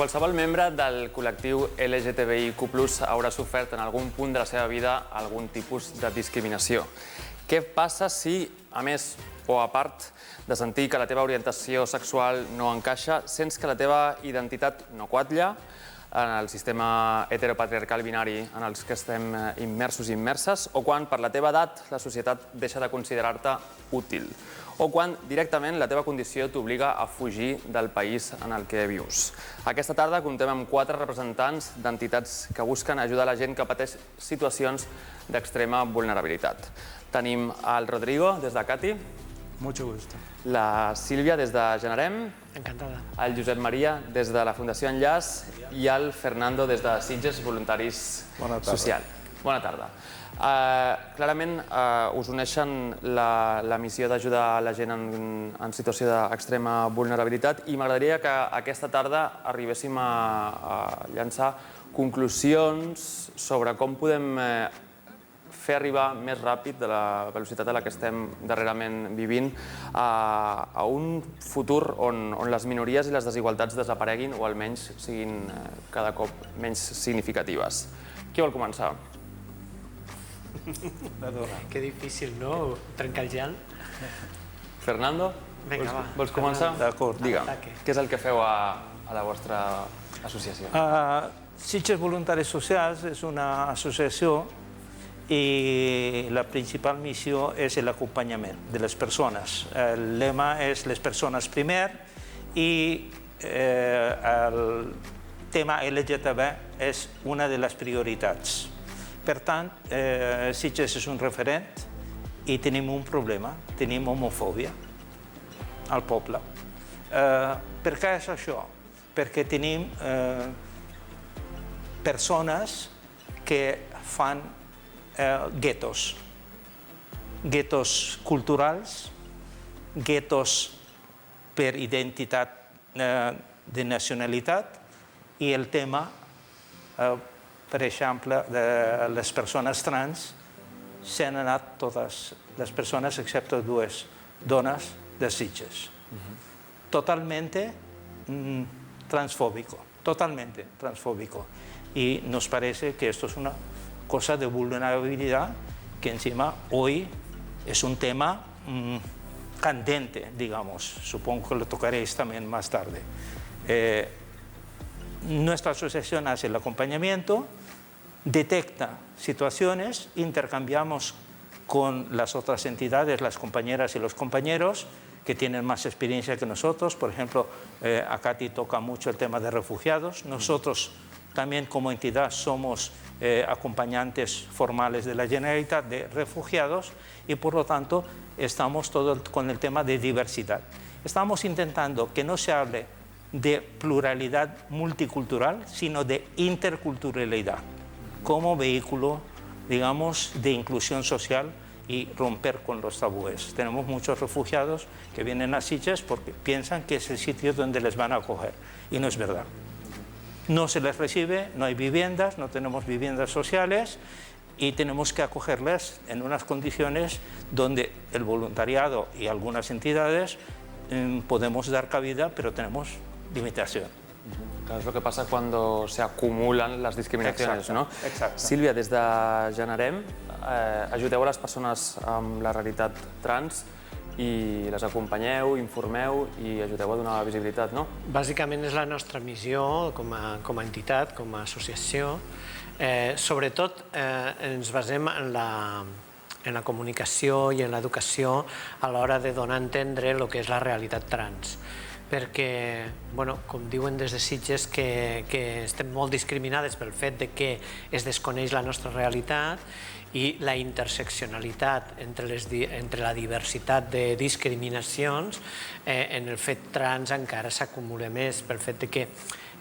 Qualsevol membre del col·lectiu LGTBIQ+ haurà sofert en algun punt de la seva vida algun tipus de discriminació. Què passa si, a més o a part de sentir que la teva orientació sexual no encaixa, sents que la teva identitat no quatlla en el sistema heteropatriarcal binari en els que estem immersos i immerses, o quan per la teva edat la societat deixa de considerar-te útil, o quan directament la teva condició t'obliga a fugir del país en el que vius. Aquesta tarda comptem amb 4 representants d'entitats que busquen ajudar la gent que pateix situacions d'extrema vulnerabilitat. Tenim el Rodrigo, des de Cati. Mucho gusto. La Sílvia, des de Generem. Encantada. El Josep Maria, des de la Fundació Enllaç. I el Fernando, des de Sitges Voluntaris Social. Bona tarda. Clarament us uneixen la missió d'ajudar la gent en situació d'extrema vulnerabilitat i m'agradaria que aquesta tarda arribéssim a llançar conclusions sobre com podem fer arribar més ràpid de la velocitat a la que estem darrerament vivint a un futur on les minories i les desigualtats desapareguin o almenys siguin cada cop menys significatives. Qui vol començar? Que difícil, no? Trencar el gel. Fernando? Vinga, va. Vols començar? D'acord. Digue'm, què és el que feu a la vostra associació? Sitges Voluntaris Socials és una associació i la principal missió és l'acompanyament de les persones. El lema és les persones primer i el tema LGTB és una de les prioritats. Per tant, Sitges és un referent i tenim un problema, tenim homofòbia al poble. Per què és això? Perquè tenim persones que fan guetos, guetos culturals, guetos per identitat de nacionalitat i el tema, per exemple, de les persones trans, s'han anat totes les persones excepte 2 dones de Sitges. Totalmente transfóbico, totalmente transfóbico. Y nos parece que esto es una cosa de vulnerabilidad que encima hoy es un tema candente, digamos. Supongo que lo tocaréis también más tarde. Nuestra asociación hace el acompañamiento, detecta situaciones, intercambiamos con las otras entidades, las compañeras y los compañeros que tienen más experiencia que nosotros. Por ejemplo, a Cati toca mucho el tema de refugiados. Nosotros también como entidad somos acompañantes formales de la Generalitat de refugiados y por lo tanto estamos todo con el tema de diversidad. Estamos intentando que no se hable de pluralidad multicultural, sino de interculturalidad como vehículo, digamos, de inclusión social y romper con los tabúes. Tenemos muchos refugiados que vienen a Sitges porque piensan que es el sitio donde les van a acoger y no es verdad. No se les recibe, no hay viviendas, no tenemos viviendas sociales y tenemos que acogerles en unas condiciones donde el voluntariado y algunas entidades podemos dar cabida, pero tenemos limitación. Es lo que pasa cuando se acumulan las discriminaciones, ¿no? Exacte. Sílvia, des de Generem, ajudeu a les persones amb la realitat trans i les acompanyeu, informeu i ajudeu a donar visibilitat, no? Bàsicament és la nostra missió com a entitat, com a associació. Sobretot ens basem en la comunicació i en l'educació a l'hora de donar a entendre el que és la realitat trans. Perquè, com diuen des de Sitges, que estem molt discriminades pel fet que es desconeix la nostra realitat i la interseccionalitat entre la diversitat de discriminacions en el fet trans encara s'acumula més pel fet que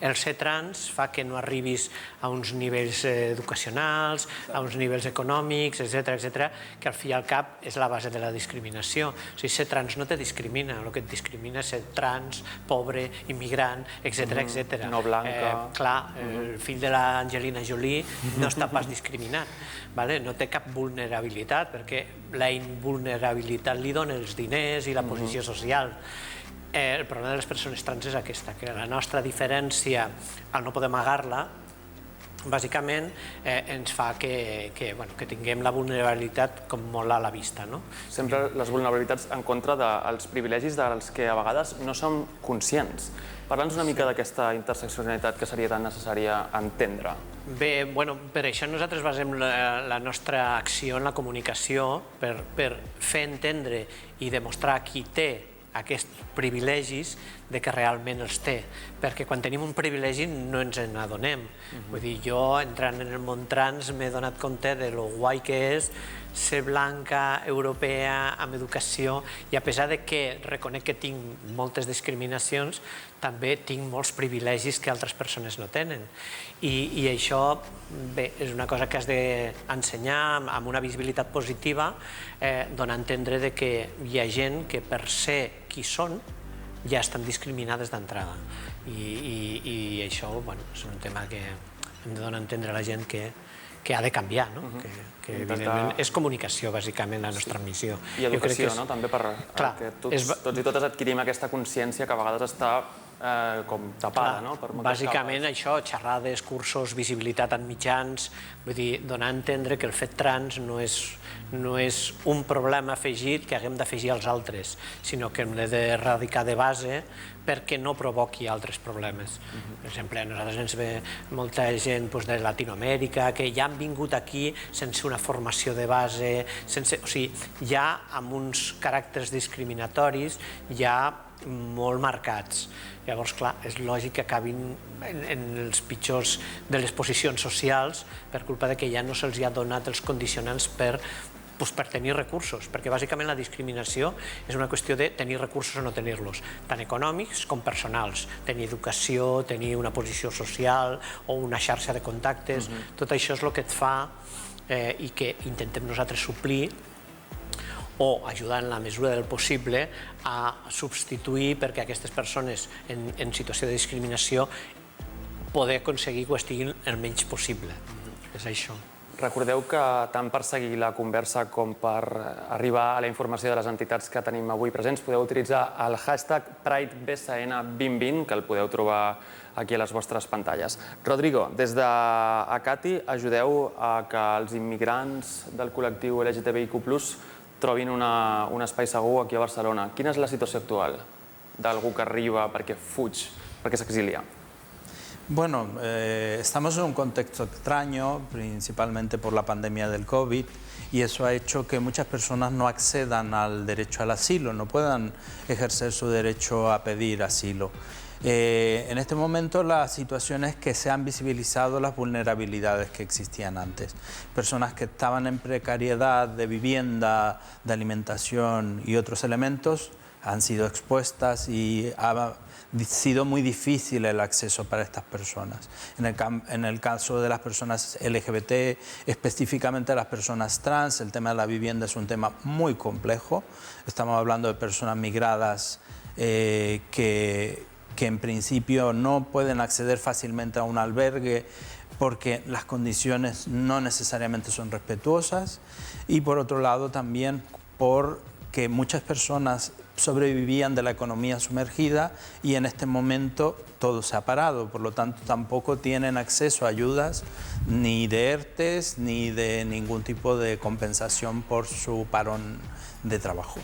el ser trans fa que no arribis a uns nivells educacionals, a uns nivells econòmics, etc., que al fi i al cap és la base de la discriminació. O sigui, ser trans no te discrimina, el que et discrimina és ser trans, pobre, immigrant, etc. No blanca. Clar, el fill de l'Angelina Jolie no està pas discriminat, no té cap vulnerabilitat, perquè la invulnerabilitat li dona els diners i la posició social. el problema de les persones trans és aquesta, que la nostra diferència, al no poder amagar-la, bàsicament ens fa que tinguem la vulnerabilitat com molt a la vista. Sempre les vulnerabilitats en contra dels privilegis dels que a vegades no som conscients. Parla'ns una mica d'aquesta interseccionalitat que seria tan necessària entendre. Bé, per això nosaltres basem la nostra acció en la comunicació, per fer entendre i demostrar a qui té aquests privilegis de que realment els té, perquè quan tenim un privilegi no ens n'adonem. Vull dir, jo entrant en el món trans m'he donat compte de lo guai que és ser blanca, europea, amb educació, i a pesar de que reconec que tinc moltes discriminacions, també tinc molts privilegis que altres persones no tenen. I això, bé, és una cosa que has d'ensenyar amb una visibilitat positiva, donar a entendre que hi ha gent que per ser qui són ja estan discriminades d'entrada. I això és un tema que hem de donar a entendre a la gent que ha de canviar, que evidentment és comunicació, bàsicament, la nostra missió. I educació, també perquè tots i totes adquirim aquesta consciència que a vegades està com tapada, no? Bàsicament això, xerrades, cursos, visibilitat en mitjans, vull dir, donar a entendre que el fet trans no és un problema afegit que haguem d'afegir als altres, sinó que hem d'erradicar de base perquè no provoqui altres problemes. Per exemple, a nosaltres ens ve molta gent de Latinoamèrica que ja han vingut aquí sense una formació de base, o sigui, ja amb uns caràcters discriminatoris ja molt marcats. Llavors, clar, és lògic que acabin en els pitjors de les posicions socials per culpa que ja no se'ls ha donat els condicionants per tenir recursos, perquè bàsicament la discriminació és una qüestió de tenir recursos o no tenir-los, tant econòmics com personals, tenir educació, tenir una posició social o una xarxa de contactes, tot això és el que et fa i que intentem nosaltres suplir o ajudar en la mesura del possible a substituir perquè aquestes persones en situació de discriminació poder aconseguir que ho estiguin el menys possible. És això. Recordeu que tant per seguir la conversa com per arribar a la informació de les entitats que tenim avui presents podeu utilitzar el hashtag PrideBSN2020, que el podeu trobar aquí a les vostres pantalles. Rodrigo, des d'Acati ajudeu a que els immigrants del col·lectiu LGTBIQ+ trobin un espai segur aquí a Barcelona. Quina és la situació actual d'algú que arriba perquè fuig, perquè s'exilia? Bueno, estamos en un contexto extraño, principalmente por la pandemia del COVID, y eso ha hecho que muchas personas no accedan al derecho al asilo, no puedan ejercer su derecho a pedir asilo. En este momento la situación es que se han visibilizado las vulnerabilidades que existían antes. Personas que estaban en precariedad de vivienda, de alimentación y otros elementos han sido expuestas y ha sido muy difícil el acceso para estas personas. En el caso de las personas LGBT, específicamente las personas trans, el tema de la vivienda es un tema muy complejo. Estamos hablando de personas migradas que en principio no pueden acceder fácilmente a un albergue porque las condiciones no necesariamente son respetuosas, y por otro lado también porque muchas personas sobrevivían de la economía sumergida y en este momento todo se ha parado, por lo tanto tampoco tienen acceso a ayudas ni de ERTEs ni de ningún tipo de compensación por su parón de trabajo.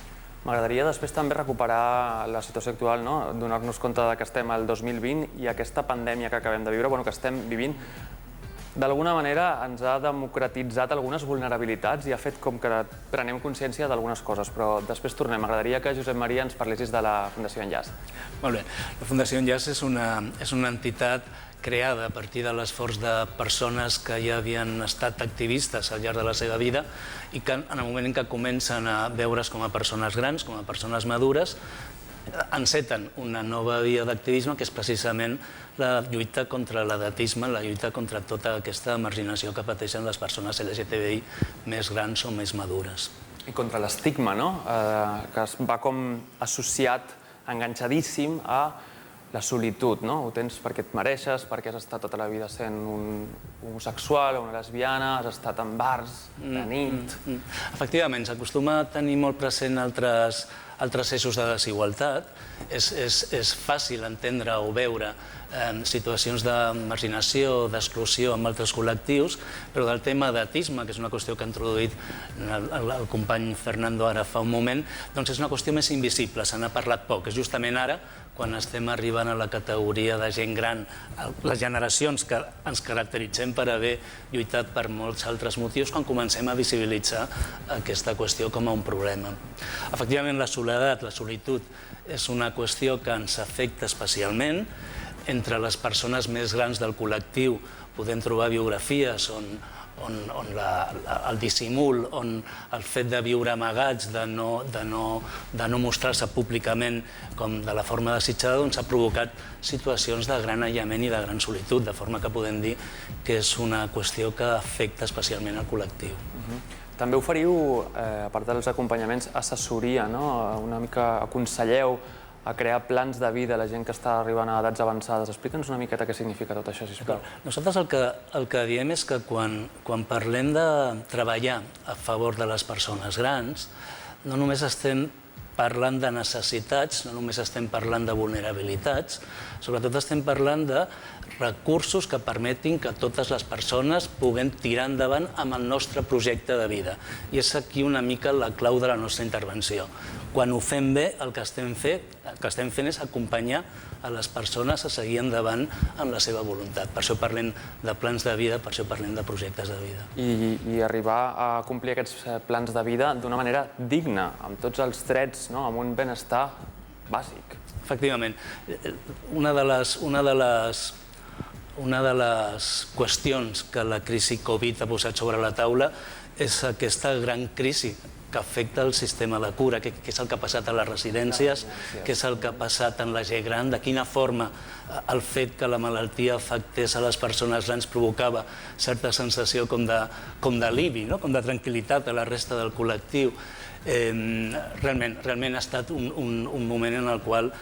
M'agradaria després també recuperar la situació actual, donar-nos compte que estem al 2020 i aquesta pandèmia que acabem de viure, que estem vivint, d'alguna manera ens ha democratitzat algunes vulnerabilitats i ha fet com que prenem consciència d'algunes coses, però després tornem. M'agradaria que Josep Maria ens parlessis de la Fundació Enllaç. Molt bé. La Fundació Enllaç és una entitat creada a partir de l'esforç de persones que ja havien estat activistes al llarg de la seva vida i que en el moment en què comencen a veure's com a persones grans, com a persones madures, enceten una nova via d'activisme que és precisament la lluita contra l'edatisme, la lluita contra tota aquesta marginació que pateixen les persones LGTBI més grans o més madures. I contra l'estigma, que es va com associat, enganxadíssim a la solitud, ho tens perquè et mereixes, perquè has estat tota la vida sent un homosexual o una lesbiana, has estat en bars de nit... Efectivament, s'acostuma a tenir molt present altres altres eixos de desigualtat. És fàcil entendre o veure situacions de marginació, d'exclusió amb altres col·lectius, però del tema d'edatisme, que és una qüestió que ha introduït el company Fernando ara fa un moment, doncs és una qüestió més invisible, se n'ha parlat poc. És justament ara, quan estem arribant a la categoria de gent gran, les generacions que ens caracteritzem per haver lluitat per molts altres motius, quan comencem a visibilitzar aquesta qüestió com a un problema. Efectivament, la soledat, la solitud, és una qüestió que ens afecta especialment. Entre les persones més grans del col·lectiu podem trobar biografies on el dissimul, on el fet de viure amagats, de no mostrar-se públicament com de la forma desitjada, doncs ha provocat situacions de gran aïllament i de gran solitud, de forma que podem dir que és una qüestió que afecta especialment el col·lectiu. També oferiu, a part dels acompanyaments, assessoria, no? Una mica aconselleu a crear plans de vida a la gent que està arribant a edats avançades. Explica'ns una miqueta què significa tot això, sisplau. Nosaltres el que diem és que quan parlem de treballar a favor de les persones grans, no només estem parlant de necessitats, no només estem parlant de vulnerabilitats, sobretot estem parlant de recursos que permetin que totes les persones puguem tirar endavant amb el nostre projecte de vida. I és aquí una mica la clau de la nostra intervenció. Quan ho fem bé, el que estem fent és acompanyar a les persones a seguir endavant amb la seva voluntat. Per això parlem de plans de vida, per això parlem de projectes de vida. I arribar a complir aquests plans de vida d'una manera digna, amb tots els drets, amb un benestar bàsic. Efectivament. Una de les qüestions que la crisi Covid ha posat sobre la taula és aquesta gran crisi que afecta el sistema de cura, què és el que ha passat a les residències, què és el que ha passat en la gent gran, de quina forma el fet que la malaltia afectés a les persones grans provocava certa sensació com d'alivi, com de tranquil·litat a la resta del col·lectiu. Realment ha estat un moment en el qual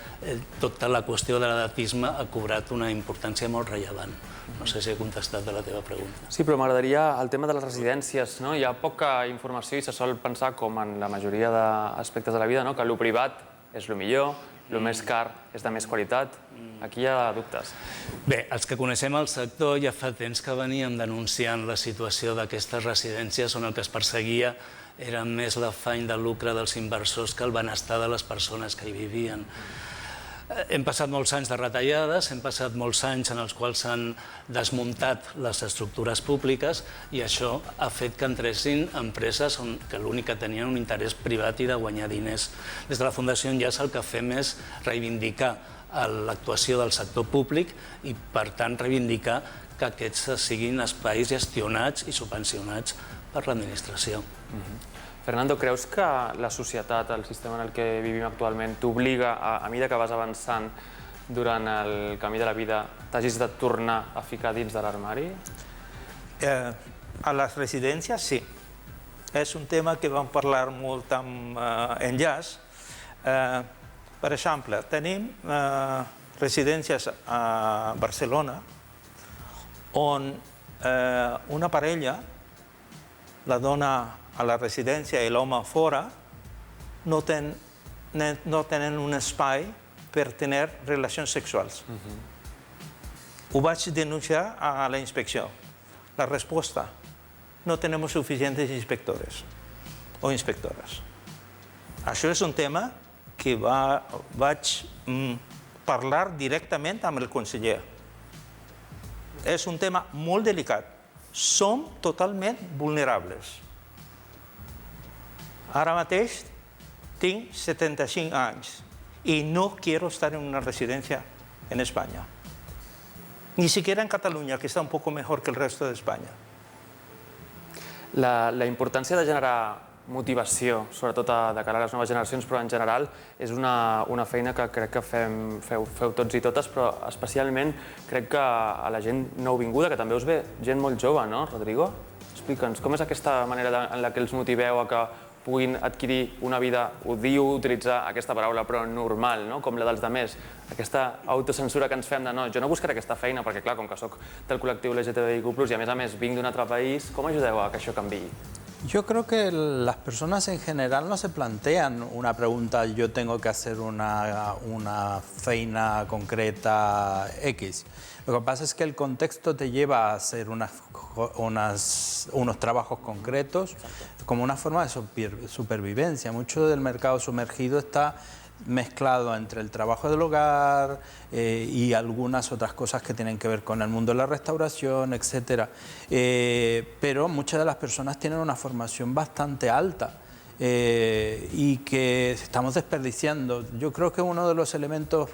tota la qüestió de l'edatisme ha cobrat una importància molt rellevant. No sé si he contestat a la teva pregunta. Sí, però m'agradaria el tema de les residències. Hi ha poca informació i se sol pensar, com en la majoria d'aspectes de la vida, que el privat és el millor, el més car és de més qualitat. Aquí hi ha dubtes. Bé, els que coneixem el sector ja fa temps que veníem denunciant la situació d'aquestes residències on el que es perseguia era més l'afany de lucre dels inversors que el benestar de les persones que hi vivien. Hem passat molts anys de retallades, hem passat molts anys en els quals s'han desmuntat les estructures públiques i això ha fet que entressin empreses que l'únic que tenien un interès privat i de guanyar diners. Des de la Fundació Enllaç el que fem és reivindicar l'actuació del sector públic i, per tant, reivindicar que aquests siguin espais gestionats i subvencionats per l'administració. Fernando, creus que la societat, el sistema en el que vivim actualment, t'obliga, a mesura que vas avançant durant el camí de la vida, t'hagis de tornar a ficar dins de l'armari? A les residències, sí. És un tema que vam parlar molt amb Enllaç. Per exemple, tenim residències a Barcelona on una parella, la dona a la residència i l'home fora, no tenen un espai per tenir relacions sexuals. Ho vaig denunciar a la inspecció. La resposta, no tenemos suficientes inspectores o inspectores. Això és un tema que vaig parlar directament amb el conseller. És un tema molt delicat. Som totalment vulnerables. Ara mateix tinc 75 anys y no quiero estar en una residencia en España. Ni siquiera en Cataluña, que está un poco mejor que el resto de España. La importància de generar motivació, sobretot de cara a les noves generacions, però en general és una feina que crec que feu tots i totes, però especialment crec que a la gent nouvinguda, que també us ve gent molt jove, no, Rodrigo? Explica'ns, com és aquesta manera en la que els motiveu a que puguin adquirir una vida, odio utilitzar aquesta paraula, però normal, com la dels altres, aquesta autocensura que ens fem de no, jo no buscaré aquesta feina perquè, clar, com que soc del col·lectiu LGTBIQ+, i a més vinc d'un altre país, com ajudeu a que això canviï? Yo creo que las personas en general no se plantean una pregunta, yo tengo que hacer una feina concreta X. Lo que pasa es que el contexto te lleva a hacer unos trabajos concretos como una forma de supervivencia. Mucho del mercado sumergido está mezclado entre el trabajo del hogar y algunas otras cosas que tienen que ver con el mundo de la restauración, etc. Pero muchas de las personas tienen una formación bastante alta y que estamos desperdiciando. Yo creo que uno de los elementos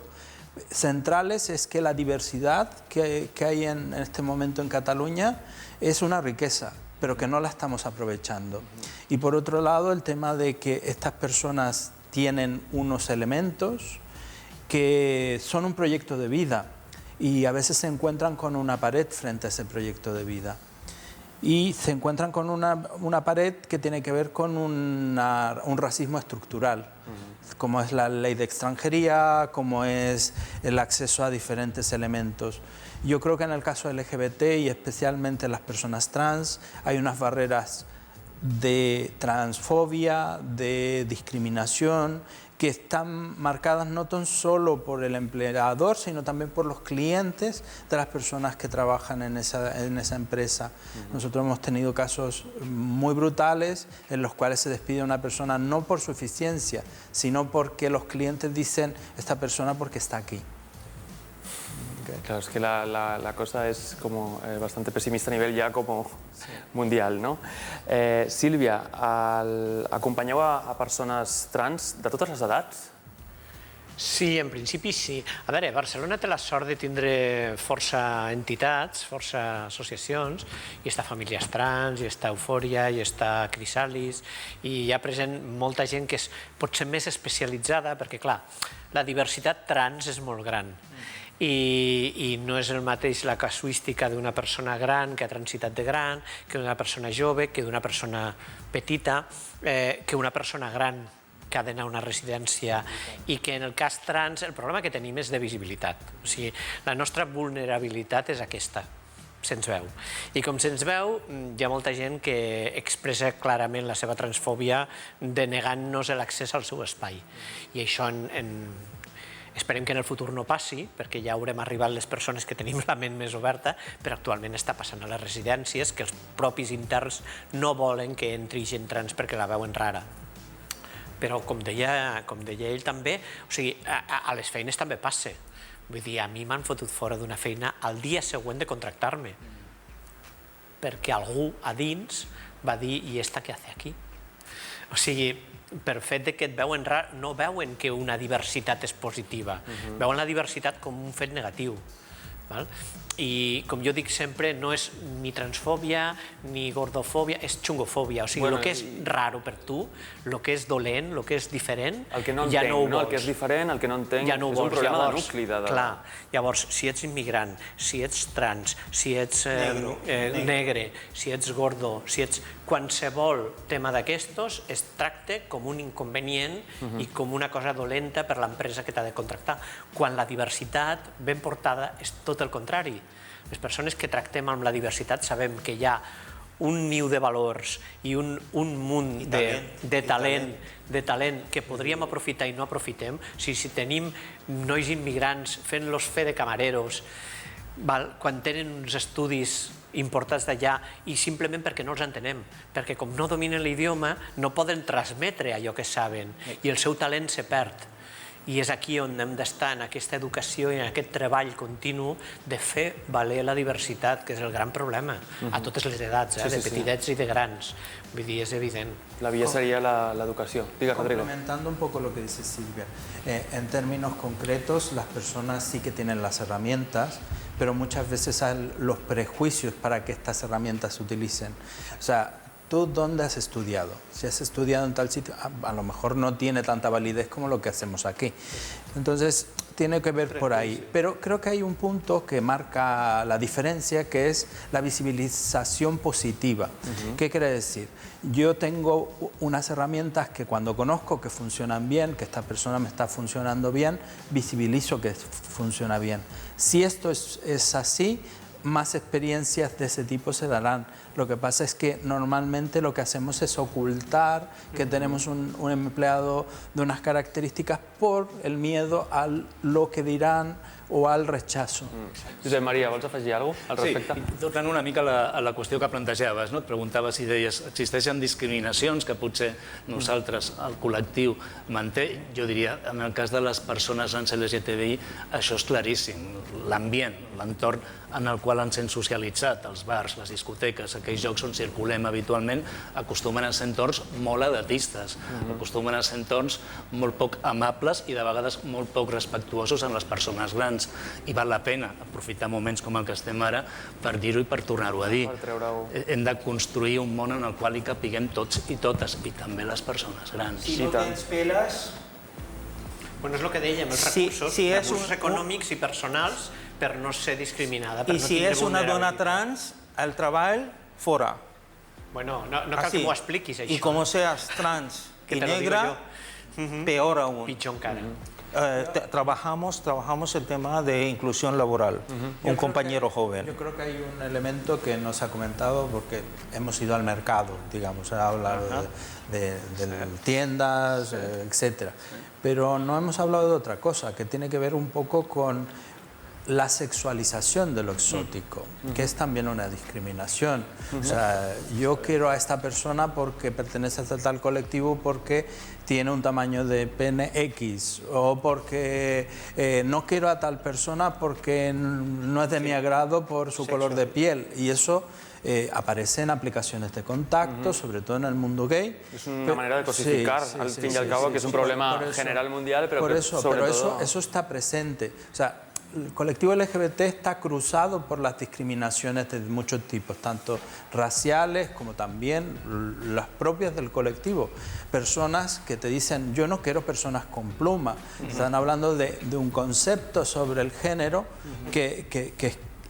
centrales es que la diversidad que hay en este momento en Cataluña es una riqueza, pero que no la estamos aprovechando. Y por otro lado, el tema de que estas personas tienen unos elementos que son un proyecto de vida y a veces se encuentran con una pared frente a ese proyecto de vida. Y se encuentran con una pared que tiene que ver con un racismo estructural, como es la ley de extranjería, como es el acceso a diferentes elementos. Yo creo que en el caso LGBT y especialmente las personas trans hay unas barreras de transfobia, de discriminación, que están marcadas no tan solo por el empleador, sino también por los clientes de las personas que trabajan en esa empresa. Nosotros hemos tenido casos muy brutales en los cuales se despide a una persona no por su eficiencia, sino porque los clientes dicen, esta persona porque está aquí. Claro, es que la cosa es como bastante pesimista a nivell ja com mundial, no? Sílvia, acompanyeu a persones trans de totes les edats? Sí, en principi sí. A veure, Barcelona té la sort de tindre força entitats, força associacions, i està Famílies Trans, i està Eufòria, i està Crisalis, i hi ha present molta gent que és potser més especialitzada, perquè, clar, la diversitat trans és molt gran. I no és el mateix la casuística d'una persona gran que ha transitat de gran, que d'una persona jove, que d'una persona petita, que una persona gran que ha d'anar a una residència, i que en el cas trans el problema que tenim és de visibilitat. O sigui, la nostra vulnerabilitat és aquesta, se'ns veu. I com se'ns veu, hi ha molta gent que expressa clarament la seva transfòbia denegant-nos l'accés al seu espai. I això esperem que en el futur no passi, perquè ja haurem arribat les persones que tenim la ment més oberta, però actualment està passant a les residències que els propis interns no volen que entri gent trans perquè la veuen rara. Però, com deia ell també, o sigui, a les feines també passa. Vull dir, a mi m'han fotut fora d'una feina el dia següent de contractar-me, perquè algú a dins va dir, i esta què hace aquí? O sigui, per fet que et veuen rar, no veuen que una diversitat és positiva, veuen la diversitat com un fet negatiu. I, com jo dic sempre, no és ni transfòbia ni gordofòbia, és xungofòbia. O sigui, el que és raro per tu, el que és dolent, el que és diferent, ja no ho vols. El que és diferent, el que no entenc, és un problema de nucli. Clar, llavors, si ets immigrant, si ets trans, si ets negre, si ets gordo, si ets qualsevol tema d'aquestos, es tracta com un inconvenient i com una cosa dolenta per l'empresa que t'ha de contractar, quan la diversitat ben portada és tot el contrari. Les persones que tractem amb la diversitat sabem que hi ha un niu de valors i un munt de talent que podríem aprofitar i no aprofitem. Si tenim nois immigrants fent-los fer de camareros, quan tenen uns estudis importats d'allà i simplement perquè no els entenem, perquè com no dominen l'idioma no poden transmetre allò que saben i el seu talent se perd. I és aquí on hem d'estar, en aquesta educació i en aquest treball continu de fer valer la diversitat, que és el gran problema, a totes les edats, de petitets i de grans. Vull dir, és evident. La via seria l'educació. Diga, Rodrigo. Complementando un poco lo que dice Silvia, en términos concretos, las personas sí que tienen las herramientas, pero muchas veces hay los prejuicios para que estas herramientas se utilicen. O sea, ¿tú dónde has estudiado? Si has estudiado en tal sitio, a lo mejor no tiene tanta validez como lo que hacemos aquí. Entonces, tiene que ver por ahí. Pero creo que hay un punto que marca la diferencia, que es la visibilización positiva. ¿Qué quiere decir? Yo tengo unas herramientas que cuando conozco que funcionan bien, que esta persona me está funcionando bien, visibilizo que funciona bien. Si esto es así, más experiencias de ese tipo se darán. Lo que pasa es que normalmente lo que hacemos es ocultar que tenemos un empleado de unas características por el miedo a lo que dirán o al rechazo. Josep Maria, vols afegir alguna cosa al respecte? Sí, tornant una mica a la qüestió que plantejaves, no? Et preguntaves si deies existeixen discriminacions que potser nosaltres, el col·lectiu, manté. Jo diria, en el cas de les persones trans LGTBI, això és claríssim. L'ambient, l'entorn en el qual ens hem socialitzat, els bars, les discoteques, aquells llocs on circulem habitualment, acostumen a ser entorns molt edatistes, acostumen a ser entorns molt poc amables i de vegades molt poc respectuosos amb les persones grans. I val la pena aprofitar moments com el que estem ara per dir-ho i per tornar-ho a dir. Hem de construir un món en el qual hi capiguem tots i totes, i també les persones grans. Si no tens peles... Bueno, és el que dèiem, els recursos econòmics i personals per no ser discriminada. I si és una dona trans, el treball, fora. Bueno, no cal que m'ho expliquis, això. Y como seas trans y negra, peor aún. Pitjor encara. Trabajamos el tema de inclusión laboral, un compañero joven. Yo creo que hay un elemento que no se ha comentado porque hemos ido al mercado, digamos, se ha hablado de tiendas, etcétera. Pero no hemos hablado de otra cosa, que tiene que ver un poco con la sexualización de lo exótico, que es también una discriminación. O sea, yo quiero a esta persona porque pertenece a tal colectivo porque tiene un tamaño de pene X, o porque no quiero a tal persona porque no es de mi agrado por su color de piel. Y eso aparece en aplicaciones de contacto, sobre todo en el mundo gay. Es una manera de cosificar, al fin y al cabo, que es un problema general mundial, pero que sobre todo... Eso está presente. O sea, el colectivo LGBT está cruzado por las discriminaciones de muchos tipos, tanto raciales como también las propias del colectivo. Personas que te dicen, yo no quiero personas con pluma. Están hablando de un concepto sobre el género que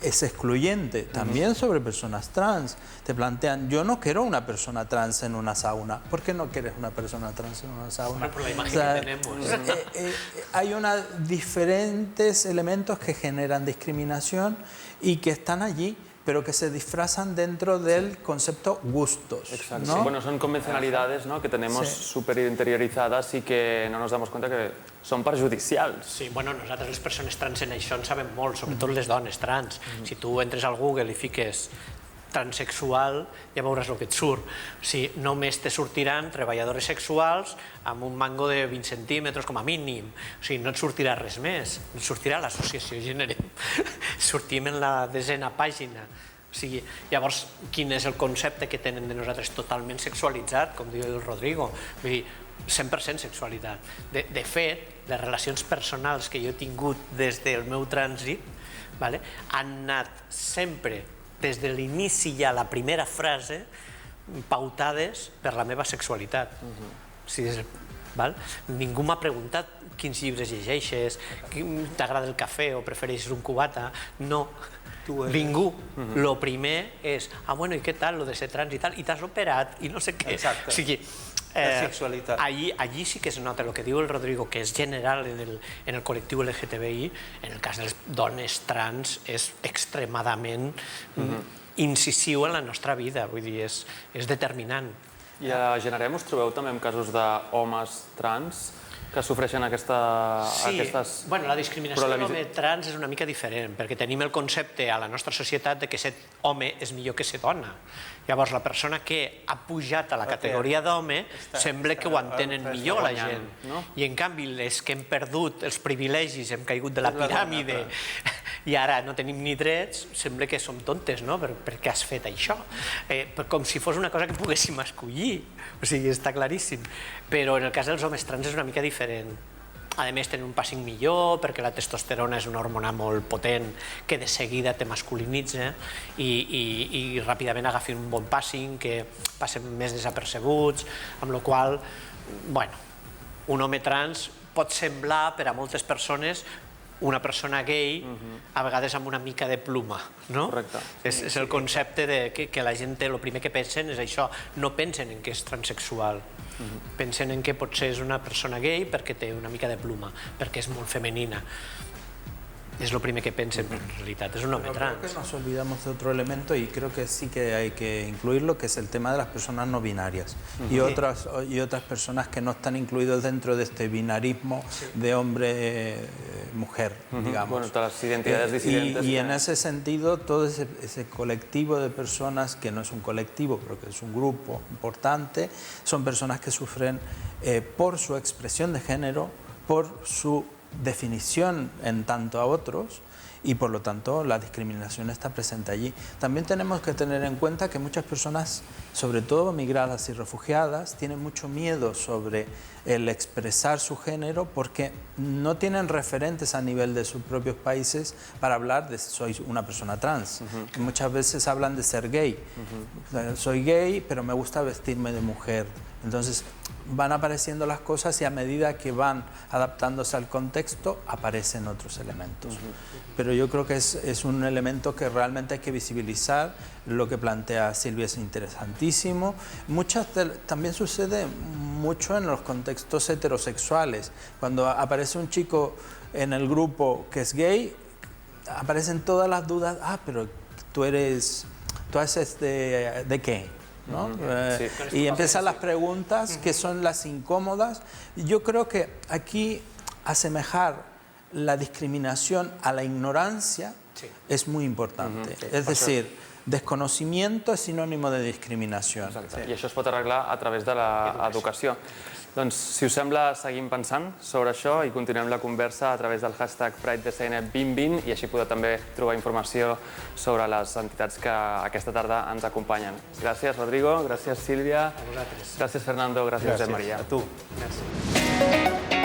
es excluyente, también sobre personas trans. Te plantean, yo no quiero una persona trans en una sauna. ¿Por qué no quieres una persona trans en una sauna? Por la imagen que tenemos. Hay diferentes elementos que generan discriminación y que están allí, pero que se disfrazan dentro del concepto gustos. Exacto. ¿no? Sí, bueno, son convencionalidades, ¿no?, que tenemos súper interiorizadas y que no nos damos cuenta que són perjudicials. Sí, bueno, nosaltres les persones trans en això en sabem molt, sobretot les dones trans. Si tu entres al Google i fiques transexual, ja veuràs el que et surt. O sigui, només te sortiran treballadores sexuals amb un mango de 20 centímetres com a mínim. O sigui, no et sortirà res més. No et sortirà l'associació Generem. Sortim en la 10a pàgina. O sigui, llavors, quin és el concepte que tenen de nosaltres? Totalment sexualitzat, com diu el Rodrigo. Vull dir, 100% sexualitat. De fet, les relacions personals que jo he tingut des del meu trànsit han anat sempre, des de l'inici ja, la primera frase, pautades per la meva sexualitat. Ningú m'ha preguntat quins llibres llegeixes, t'agrada el cafè o prefereixes un cubata. No, ningú. Lo primer és, bueno, i què tal, lo de ser trans i tal, i t'has operat, i no sé què. O sigui, allí sí que es nota el que diu el Rodrigo, que és general en el col·lectiu LGTBI. En el cas de les dones trans és extremadament incisiu en la nostra vida, vull dir, és determinant. I a Generem us trobeu també en casos d'homes trans que sofreixen aquestes... Sí, bueno, la discriminació de l'home trans és una mica diferent, perquè tenim el concepte a la nostra societat de que ser home és millor que ser dona. Llavors, la persona que ha pujat a la categoria d'home sembla que ho entenen millor la gent. I, en canvi, les que hem perdut els privilegis, hem caigut de la piràmide i ara no tenim ni drets, sembla que som tontes, no? Per què has fet això? Com si fos una cosa que poguéssim escollir. O sigui, està claríssim. Però en el cas dels homes trans és una mica diferent. A més, tenen un passing millor, perquè la testosterona és una hormona molt potent que de seguida te masculinitza i ràpidament agafen un bon passing, que passen més desapercebuts, amb la qual cosa, un home trans pot semblar per a moltes persones una persona gay, a vegades amb una mica de pluma, no? Correcte. És el concepte que la gent, el primer que pensen és això, no pensen en que és transexual, pensen en que potser és una persona gay perquè té una mica de pluma, perquè és molt femenina. és el primer que pensen, però en realitat és un home Creo que trans. nos olvidamos de otro elemento y creo que sí que hay que incluirlo, que es el tema de las personas no binarias y otras personas que no están incluidos dentro de este binarismo de hombre-mujer, digamos. Bueno, todas las identidades disidentes. Y en ese sentido, todo ese colectivo de personas, que no es un colectivo, pero que es un grupo importante, son personas que sufren por su expresión de género, por su definición en tanto a otros, y por lo tanto la discriminación está presente allí. También tenemos que tener en cuenta que muchas personas, sobre todo migradas y refugiadas, tienen mucho miedo sobre el expresar su género porque no tienen referentes a nivel de sus propios países para hablar de soy una persona trans. Muchas veces hablan de ser gay. Soy gay, pero me gusta vestirme de mujer. Entonces van apareciendo las cosas y a medida que van adaptándose al contexto aparecen otros elementos. Pero yo creo que es un elemento que realmente hay que visibilizar. Lo que plantea Silvia es interesantísimo. También sucede mucho en los contextos heterosexuales. Cuando aparece un chico en el grupo que es gay, aparecen todas las dudas. Pero tú haces de qué, ¿no? Y empiezan las preguntas que son las incómodas. Yo creo que aquí asemejar la discriminación a la ignorancia es muy importante. Es decir, desconocimiento és sinònimo de discriminació. Exacte. I això es pot arreglar a través de l'educació. Doncs, si us sembla, seguim pensant sobre això i continuem la conversa a través del hashtag PrideDCN2020 i així podeu també trobar informació sobre les entitats que aquesta tarda ens acompanyen. Gràcies, Rodrigo. Gràcies, Sílvia. A vosaltres. Gràcies, Fernando. Gràcies, Josep Maria. A tu. Gràcies.